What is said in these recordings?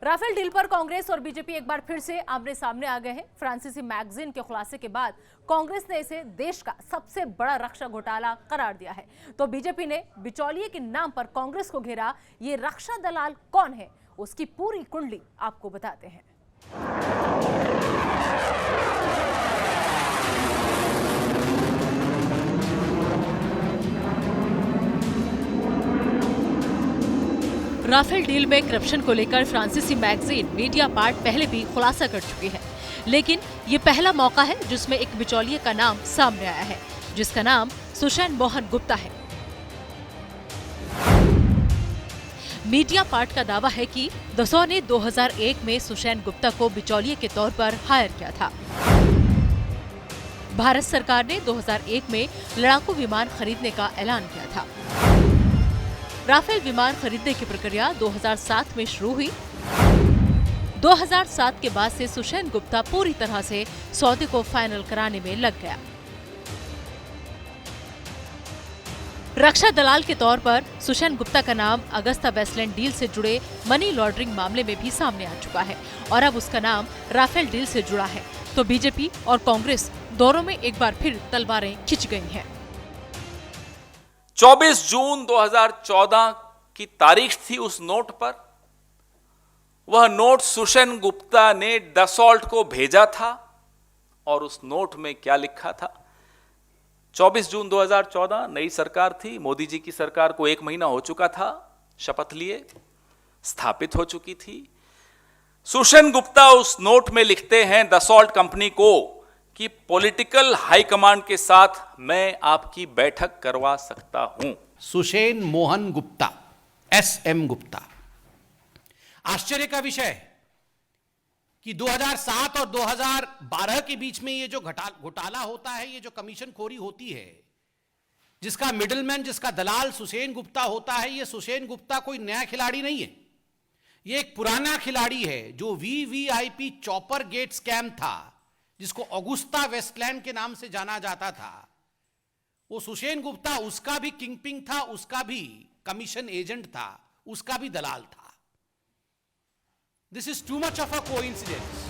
Rafale deal पर कांग्रेस और BJP एक बार फिर से आमने सामने आ गए हैं। फ्रांसीसी मैगजीन के खुलासे के बाद कांग्रेस ने इसे देश का सबसे बड़ा रक्षा घोटाला करार दिया है, तो बीजेपी ने बिचौलिए के नाम पर कांग्रेस को घेरा। ये रक्षा दलाल कौन है, उसकी पूरी कुंडली आपको बताते हैं। राफेल डील में करप्शन को लेकर फ्रांसीसी मैगजीन मीडियापार्ट पहले भी खुलासा कर चुकी है, लेकिन ये पहला मौका है जिसमें एक बिचौलिए का नाम सामने आया है, जिसका नाम सुशैन मोहन गुप्ता है। मीडियापार्ट का दावा है कि दसौं ने 2001 में सुशैन गुप्ता को बिचौलिए के तौर पर हायर किया था। भारत सरकार ने 2001 में लड़ाकू विमान खरीदने का ऐलान किया था। राफेल विमान खरीदने की प्रक्रिया 2007 में शुरू हुई। 2007 के बाद से सुशैन गुप्ता पूरी तरह से सौदे को फाइनल कराने में लग गया। रक्षा दलाल के तौर पर सुशैन गुप्ता का नाम अगस्ता वेस्टलैंड डील से जुड़े मनी लॉन्ड्रिंग मामले में भी सामने आ चुका है और अब उसका नाम राफेल डील से जुड़ा है, तो बीजेपी और कांग्रेस दोनों में एक बार फिर तलवारें खिंच गई हैं। 24 जून 2014 की तारीख थी उस नोट पर। वह नोट सुशैन गुप्ता ने डसॉल्ट को भेजा था और उस नोट में क्या लिखा था। 24 जून 2014 नई सरकार थी, मोदी जी की सरकार को 1 महीना हो चुका था, शपथ लिए, स्थापित हो चुकी थी। सुशैन गुप्ता उस नोट में लिखते हैं डसॉल्ट कंपनी को कि पॉलिटिकल हाईकमांड के साथ मैं आपकी बैठक करवा सकता हूं। सुशैन मोहन गुप्ता, SM गुप्ता। आश्चर्य का विषय कि 2007 और 2012 के बीच में ये जो घोटाला होता है, ये जो कमीशन खोरी होती है, जिसका मिडलमैन, जिसका दलाल सुशैन गुप्ता होता है, ये सुशैन गुप्ता कोई नया खिलाड़ी नहीं है। ये एक पुराना खिलाड़ी है जो VVIP चॉपर गेट स्कैम था, जिसको ऑगुस्ता वेस्टलैंड के नाम से जाना जाता था। वो सुशैन गुप्ता उसका भी किंगपिन था, उसका भी कमीशन एजेंट था, उसका भी दलाल था। This is too much of a coincidence.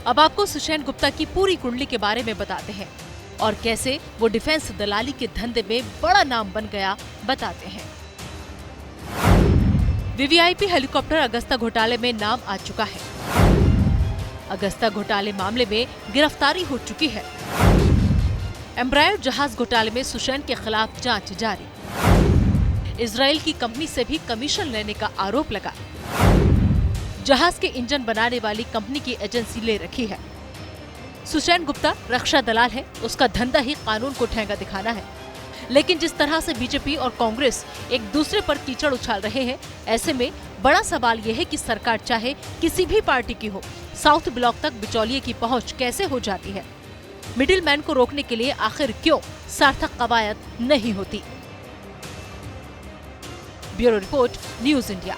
अब आपको सुशैन गुप्ता की पूरी कुंडली के बारे में बताते हैं और कैसे वो डिफेंस दलाली के धंधे में बड़ा नाम बन गया, बताते हैं। VVIP हेलीकॉप्टर अगस्ता घोटाले में नाम आ चुका है। अगस्ता घोटाले मामले में गिरफ्तारी हो चुकी है। एम्ब्रायर जहाज घोटाले में सुशैन के खिलाफ जांच जारी। इजराइल की कंपनी से भी कमीशन लेने का आरोप लगा। जहाज के इंजन बनाने वाली कंपनी की एजेंसी ले रखी है। सुशैन गुप्ता रक्षा दलाल है, उसका धंधा ही कानून को ठेंगा दिखाना है। लेकिन जिस तरह से बीजेपी और कांग्रेस एक दूसरे पर कीचड़ उछाल रहे हैं, ऐसे में बड़ा सवाल यह है कि सरकार चाहे किसी भी पार्टी की हो, साउथ ब्लॉक तक बिचौलिए की पहुंच कैसे हो जाती है। मिडिलमैन को रोकने के लिए आखिर क्यों सार्थक कवायद नहीं होती। Bureau report, news India.